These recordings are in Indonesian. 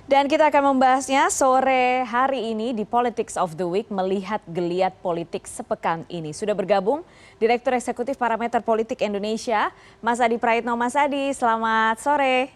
Dan kita akan membahasnya sore hari ini di Politics of the Week, melihat geliat politik sepekan ini. Sudah bergabung Direktur Eksekutif Parameter Politik Indonesia, Mas Adi Praitno. Mas Adi, selamat sore.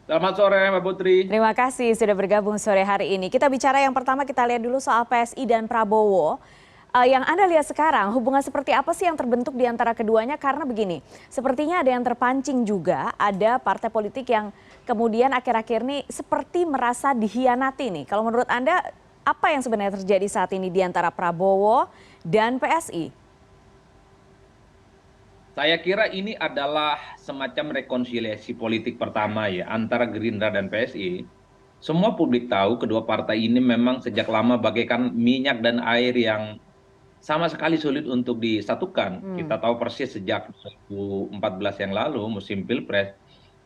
Selamat sore Mbak Putri. Terima kasih sudah bergabung sore hari ini. Kita bicara yang pertama, kita lihat dulu soal PSI dan Prabowo. Yang Anda lihat sekarang, hubungan seperti apa sih yang terbentuk di antara keduanya? Karena begini, sepertinya ada yang terpancing juga, ada partai politik yang kemudian akhir-akhir ini seperti merasa dihianati nih. Kalau menurut Anda, apa yang sebenarnya terjadi saat ini di antara Prabowo dan PSI? Saya kira ini adalah semacam rekonsiliasi politik pertama ya antara Gerindra dan PSI. Semua publik tahu kedua partai ini memang sejak lama bagaikan minyak dan air yang sama sekali sulit untuk disatukan. Kita tahu persis sejak 2014 yang lalu musim Pilpres,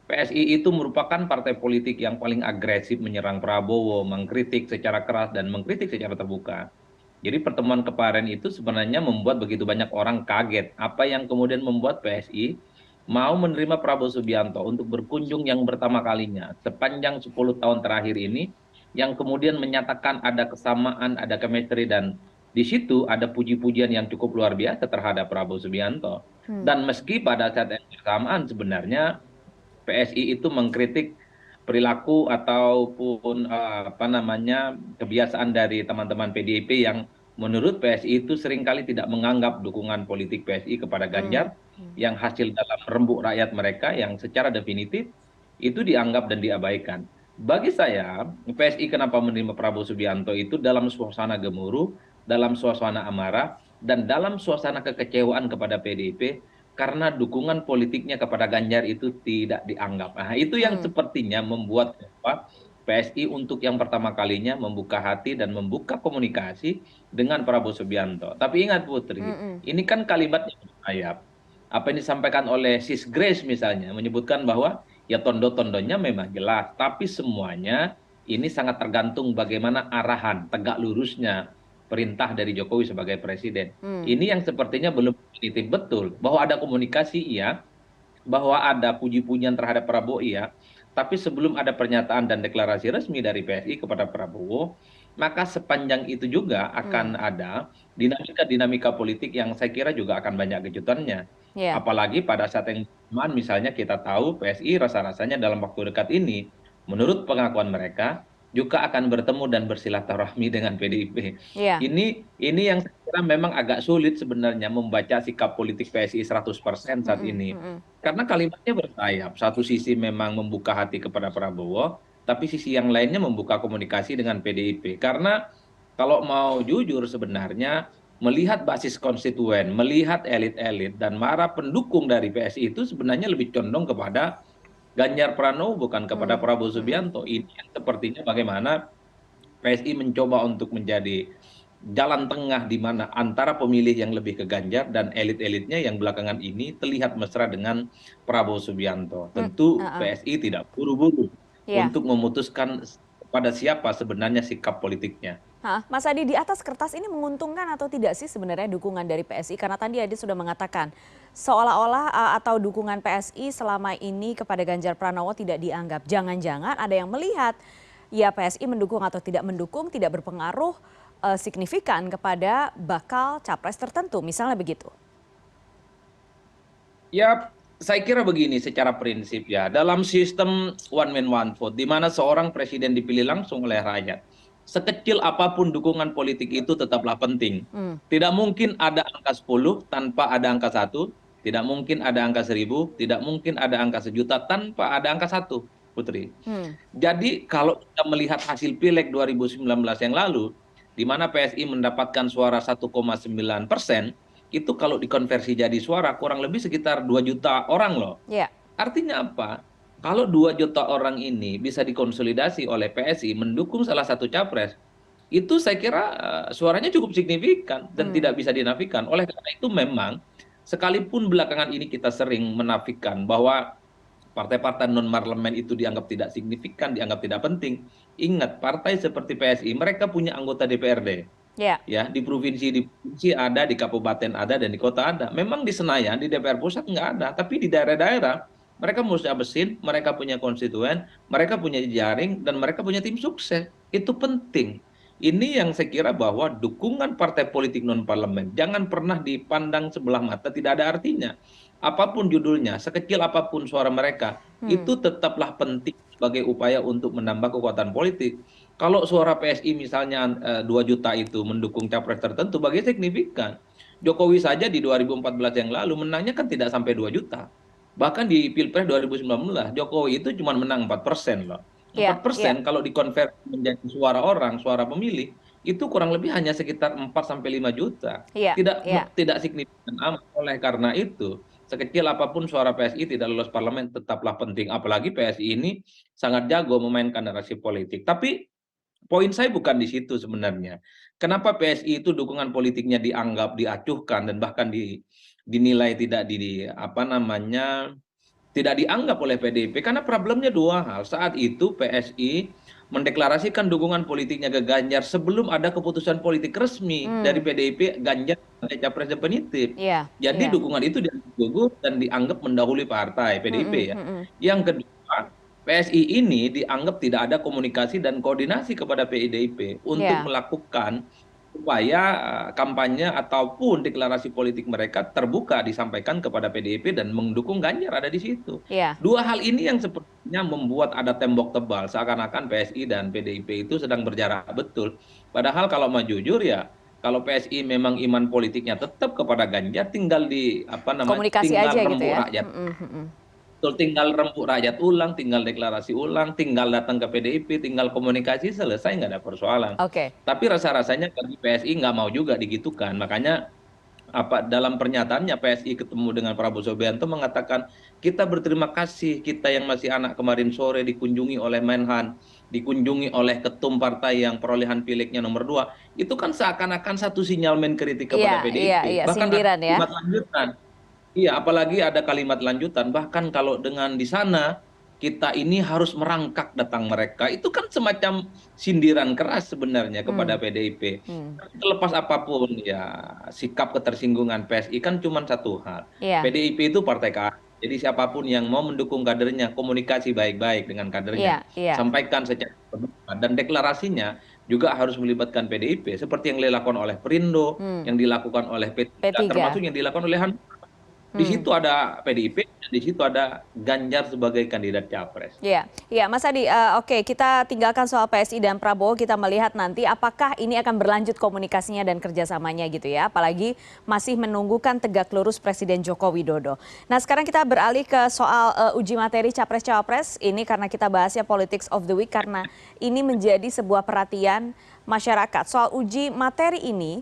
PSI itu merupakan partai politik yang paling agresif menyerang Prabowo, mengkritik secara keras dan mengkritik secara terbuka. Jadi pertemuan kemarin itu sebenarnya membuat begitu banyak orang kaget. Apa yang kemudian membuat PSI mau menerima Prabowo Subianto untuk berkunjung yang pertama kalinya sepanjang 10 tahun terakhir ini, yang kemudian menyatakan ada kesamaan, ada chemistry, dan di situ ada puji-pujian yang cukup luar biasa terhadap Prabowo Subianto. Dan meski pada saat yang bersamaan sebenarnya PSI itu mengkritik perilaku ataupun apa namanya kebiasaan dari teman-teman PDIP yang menurut PSI itu seringkali tidak menganggap dukungan politik PSI kepada Ganjar yang hasil dalam rembuk rakyat mereka yang secara definitif itu dianggap dan diabaikan. Bagi saya, PSI kenapa menerima Prabowo Subianto itu dalam suasana gemuruh, dalam suasana amarah, dan dalam suasana kekecewaan kepada PDIP karena dukungan politiknya kepada Ganjar itu tidak dianggap. Nah, itu yang sepertinya membuat PSI untuk yang pertama kalinya membuka hati dan membuka komunikasi dengan Prabowo Subianto. Tapi ingat Putri, ini kan kalimatnya bersayap. Apa yang disampaikan oleh Sis Grace misalnya menyebutkan bahwa ya tondo-tondonya memang jelas, tapi semuanya ini sangat tergantung bagaimana arahan tegak lurusnya perintah dari Jokowi sebagai presiden. Ini yang sepertinya belum definitif betul bahwa ada komunikasi iya, bahwa ada puji-pujian terhadap Prabowo iya, tapi sebelum ada pernyataan dan deklarasi resmi dari PSI kepada Prabowo, maka sepanjang itu juga akan ada dinamika-dinamika politik yang saya kira juga akan banyak kejutannya. Ya. Apalagi pada saat yang bersamaan misalnya kita tahu PSI rasa-rasanya dalam waktu dekat ini, menurut pengakuan mereka, juga akan bertemu dan bersilaturahmi dengan PDIP. Ya. Ini yang saya kira memang agak sulit sebenarnya membaca sikap politik PSI 100% saat ini. Karena kalimatnya bersayap. Satu sisi memang membuka hati kepada Prabowo, tapi sisi yang lainnya membuka komunikasi dengan PDIP. Karena kalau mau jujur sebenarnya melihat basis konstituen, melihat elit-elit dan para pendukung dari PSI itu sebenarnya lebih condong kepada Ganjar Pranowo bukan kepada Prabowo Subianto. Ini yang sepertinya bagaimana PSI mencoba untuk menjadi jalan tengah di mana antara pemilih yang lebih ke Ganjar dan elit-elitnya yang belakangan ini terlihat mesra dengan Prabowo Subianto. Tentu PSI tidak buru-buru Ya. untuk memutuskan pada siapa sebenarnya sikap politiknya. Mas Adi, di atas kertas ini menguntungkan atau tidak sih sebenarnya dukungan dari PSI? Karena tadi Adi sudah mengatakan seolah-olah atau dukungan PSI selama ini kepada Ganjar Pranowo tidak dianggap. Jangan-jangan ada yang melihat ya PSI mendukung atau tidak mendukung tidak berpengaruh signifikan kepada bakal capres tertentu, misalnya begitu. Ya, saya kira begini secara prinsip ya, dalam sistem one man one vote, di mana seorang presiden dipilih langsung oleh rakyat, sekecil apapun dukungan politik itu tetaplah penting. Tidak mungkin ada angka 10 tanpa ada angka 1, tidak mungkin ada angka 1000, tidak mungkin ada angka 1.000.000 tanpa ada angka 1, Putri. Jadi kalau kita melihat hasil Pileg 2019 yang lalu, di mana PSI mendapatkan suara 1,9%, itu kalau dikonversi jadi suara kurang lebih sekitar 2 juta orang loh. Ya. Artinya apa? Kalau 2 juta orang ini bisa dikonsolidasi oleh PSI mendukung salah satu capres, itu saya kira suaranya cukup signifikan dan tidak bisa dinafikan. Oleh karena itu memang sekalipun belakangan ini kita sering menafikan bahwa partai-partai non-parlemen itu dianggap tidak signifikan, dianggap tidak penting. Ingat, partai seperti PSI, mereka punya anggota DPRD. Ya. Ya, di provinsi ada, di kabupaten ada, dan di kota ada. Memang di Senayan, di DPR pusat nggak ada, tapi di daerah-daerah Mereka mesti besin, mereka punya konstituen, mereka punya jaring, dan mereka punya tim sukses. Itu penting. Ini yang saya kira bahwa dukungan partai politik non-parlemen jangan pernah dipandang sebelah mata, tidak ada artinya. Apapun judulnya, sekecil apapun suara mereka, Hmm. itu tetaplah penting sebagai upaya untuk menambah kekuatan politik. Kalau suara PSI misalnya 2 juta itu mendukung capres tertentu, bagi signifikan. Jokowi saja di 2014 yang lalu menangnya kan tidak sampai 2 juta. Bahkan di Pilpres 2019, Jokowi itu cuma menang 4% loh. Iya, Empat iya, persen kalau dikonversi menjadi suara orang, suara pemilih, itu kurang lebih hanya sekitar 4 sampai 5 juta. iya, iya, Tidak signifikan amat. Oleh karena itu, sekecil apapun suara PSI tidak lolos parlemen tetaplah penting. Apalagi PSI ini sangat jago memainkan narasi politik. Tapi poin saya bukan di situ sebenarnya. Kenapa PSI itu dukungan politiknya dianggap diacuhkan dan bahkan dinilai tidak apa namanya, tidak dianggap oleh PDIP karena problemnya dua hal. Saat itu PSI mendeklarasikan dukungan politiknya ke Ganjar sebelum ada keputusan politik resmi dari hmm, PDIP Ganjar sebagai capres definitif. iya, Jadi iya, dukungan itu dianggap gugur dan dianggap mendahului partai hmm, PDIP hmm, ya. hmm, hmm. Yang kedua, PSI ini dianggap tidak ada komunikasi dan koordinasi kepada PDIP untuk Iya, melakukan supaya kampanye ataupun deklarasi politik mereka terbuka disampaikan kepada PDIP dan mendukung Ganjar ada di situ. iya, Dua hal ini yang sepertinya membuat ada tembok tebal seakan-akan PSI dan PDIP itu sedang berjarak betul. Padahal kalau mau jujur ya, kalau PSI memang iman politiknya tetap kepada Ganjar, tinggal di apa namanya, komunikasi tinggal aja gitu rembuk ya. rakyat. Hmm, hmm, hmm, hmm. Betul, tinggal rembuk rakyat ulang, tinggal deklarasi ulang, tinggal datang ke PDIP, tinggal komunikasi, selesai, nggak ada persoalan. Oke, Tapi rasa-rasanya bagi PSI nggak mau juga digitukan. Makanya apa dalam pernyataannya PSI ketemu dengan Prabowo Subianto mengatakan kita berterima kasih, kita yang masih anak kemarin sore dikunjungi oleh Menhan, dikunjungi oleh ketum partai yang perolehan pileknya nomor 2. Itu kan seakan-akan satu sinyal kritik iya, kepada iya, PDIP. iya, Bahkan ada sindiran ya. kalimat lanjutan. Iya, apalagi ada kalimat lanjutan, bahkan kalau dengan di sana kita ini harus merangkak datang mereka. Itu kan semacam sindiran keras sebenarnya kepada Hmm, PDIP. hmm. Terlepas apapun ya sikap ketersinggungan PSI kan cuma satu hal. Iya, PDIP itu partai kader. Jadi siapapun yang mau mendukung kadernya, komunikasi baik-baik dengan iya, kadernya, iya. sampaikan secara terbuka dan deklarasinya juga harus melibatkan PDIP seperti yang dilakukan oleh Perindo, Hmm. yang dilakukan oleh P3, P3. termasuk yang dilakukan oleh di Hmm. situ ada PDIP, di situ ada Ganjar sebagai kandidat capres. Iya, iya, Mas Adi. Oke, kita tinggalkan soal PSI dan Prabowo. Kita melihat nanti apakah ini akan berlanjut komunikasinya dan kerjasamanya gitu ya. Apalagi masih menunggukan tegak lurus Presiden Joko Widodo. Nah, sekarang kita beralih ke soal uji materi capres cawapres. Ini karena kita bahasnya politics of the week karena ini menjadi sebuah perhatian masyarakat. Soal uji materi ini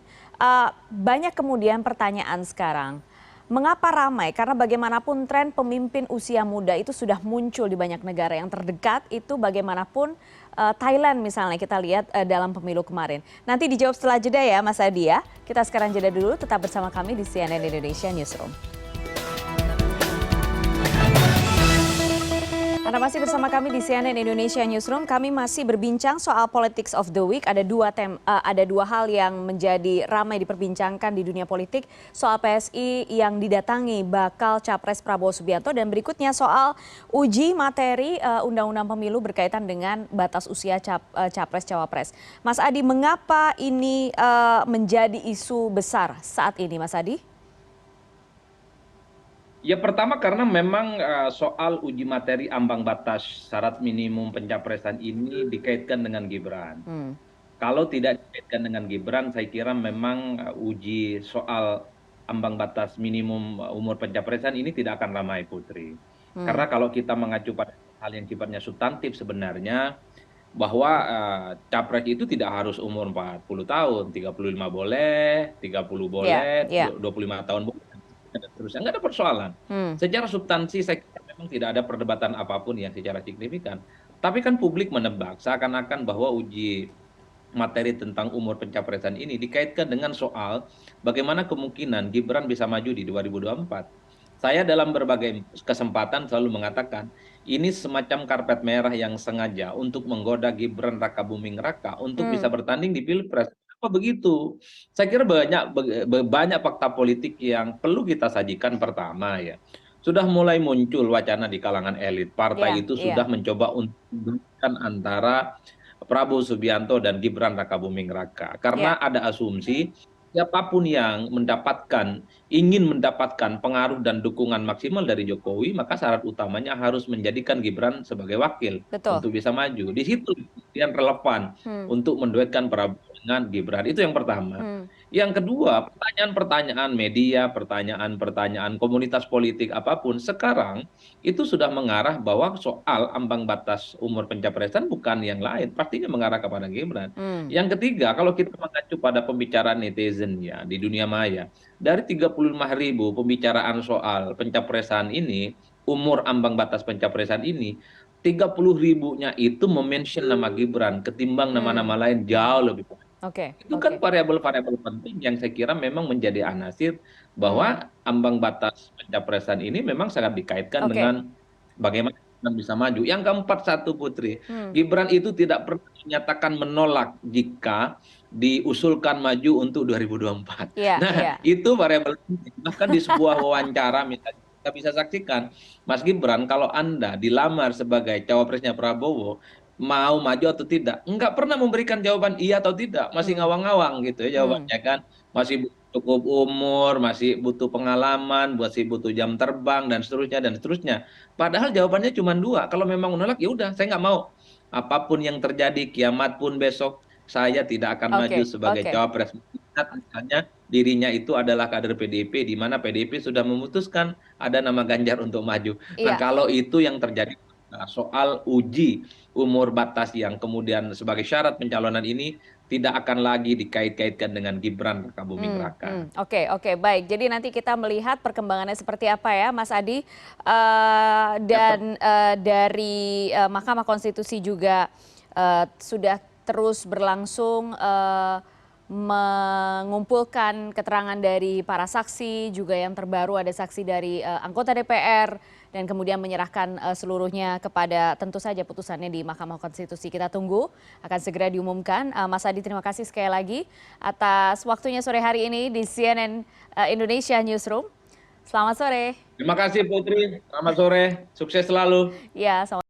banyak kemudian pertanyaan sekarang. Mengapa ramai? Karena bagaimanapun tren pemimpin usia muda itu sudah muncul di banyak negara. Yang terdekat itu bagaimanapun Thailand misalnya kita lihat dalam pemilu kemarin. Nanti dijawab setelah jeda ya Mas Adi ya. Kita sekarang jeda dulu, tetap bersama kami di CNN Indonesia Newsroom. Anda masih bersama kami di CNN Indonesia Newsroom. Kami masih berbincang soal politics of the week. Ada dua hal yang menjadi ramai diperbincangkan di dunia politik. Soal PSI yang didatangi bakal capres Prabowo Subianto dan berikutnya soal uji materi undang-undang pemilu berkaitan dengan batas usia capres cawapres. Mas Adi, mengapa ini menjadi isu besar saat ini, Mas Adi? Ya pertama karena memang soal uji materi ambang batas syarat minimum pencapresan ini dikaitkan dengan Gibran. Hmm. Kalau tidak dikaitkan dengan Gibran, saya kira memang uji soal ambang batas minimum umur pencapresan ini tidak akan ramai, Putri. Hmm. Karena kalau kita mengacu pada hal yang sifatnya substantif sebenarnya, bahwa capres itu tidak harus umur 40 tahun, 35 boleh, 30 Ya, boleh, ya. 25 tahun boleh, dan seterusnya. Nggak ada persoalan. Hmm. Secara substansi saya kira memang tidak ada perdebatan apapun yang secara signifikan. Tapi kan publik menebak seakan-akan bahwa uji materi tentang umur pencapresan ini dikaitkan dengan soal bagaimana kemungkinan Gibran bisa maju di 2024. Saya dalam berbagai kesempatan selalu mengatakan ini semacam karpet merah yang sengaja untuk menggoda Gibran Rakabuming Raka untuk bisa Hmm. bertanding di Pilpres. Apa begitu? Saya kira banyak fakta politik yang perlu kita sajikan. Pertama ya, sudah mulai muncul wacana di kalangan elit. Iya, Partai itu iya, sudah mencoba untuk menduetkan antara Prabowo Subianto dan Gibran Rakabuming Raka. iya, Karena ada asumsi siapapun yang ingin mendapatkan pengaruh dan dukungan maksimal dari Jokowi, maka syarat utamanya harus menjadikan Gibran sebagai wakil betul. untuk bisa maju. Di situ yang relevan Hmm, untuk menduetkan Prabowo dengan Gibran. Itu yang pertama. hmm, Yang kedua, pertanyaan-pertanyaan media, pertanyaan-pertanyaan komunitas politik apapun sekarang itu sudah mengarah bahwa soal ambang batas umur pencapresan bukan yang lain, pastinya mengarah kepada Gibran. hmm. Yang ketiga, kalau kita mengacu pada pembicaraan netizen ya di dunia maya, dari 35.000 pembicaraan soal pencapresan ini, umur ambang batas pencapresan ini, 30.000-nya itu memention nama Gibran ketimbang nama-nama Hmm, lain jauh lebih banyak. oke, Itu kan oke. variabel-variabel penting yang saya kira memang menjadi anasir Hmm, bahwa ambang batas pencapresan ini memang sangat dikaitkan oke. dengan bagaimana Gibran bisa maju. Yang keempat satu Putri, Hmm, Gibran itu tidak pernah menyatakan menolak jika diusulkan maju untuk 2024. iya, Nah, iya. itu variabel penting. Bahkan di sebuah wawancara misalnya kita bisa saksikan, Mas Gibran kalau Anda dilamar sebagai cawapresnya Prabowo, mau maju atau tidak? Enggak pernah memberikan jawaban iya atau tidak, masih Hmm, ngawang-ngawang gitu ya hmm. jawabannya kan. Masih cukup umur, masih butuh pengalaman, masih butuh jam terbang dan seterusnya dan seterusnya. Padahal jawabannya cuma dua. Kalau memang menolak ya udah, saya nggak mau. Apapun yang terjadi, kiamat pun besok, saya tidak akan maju Oke, sebagai oke. cawapres. Ingat misalnya dirinya itu adalah kader PDIP, di mana PDIP sudah memutuskan ada nama Ganjar untuk maju. Nah, Iya. kalau itu yang terjadi soal uji umur batas yang kemudian sebagai syarat pencalonan ini tidak akan lagi dikait-kaitkan dengan Gibran Rakabuming Raka. Oke, oke, baik. Jadi nanti kita melihat perkembangannya seperti apa ya, Mas Adi. Ya, Dan dari Mahkamah Konstitusi juga sudah terus berlangsung mengumpulkan keterangan dari para saksi, juga yang terbaru ada saksi dari anggota DPR, dan kemudian menyerahkan seluruhnya kepada tentu saja putusannya di Mahkamah Konstitusi. Kita tunggu, akan segera diumumkan. Mas Adi, terima kasih sekali lagi atas waktunya sore hari ini di CNN Indonesia Newsroom. Selamat sore. terima kasih Putri, selamat sore, sukses selalu. Ya, selamat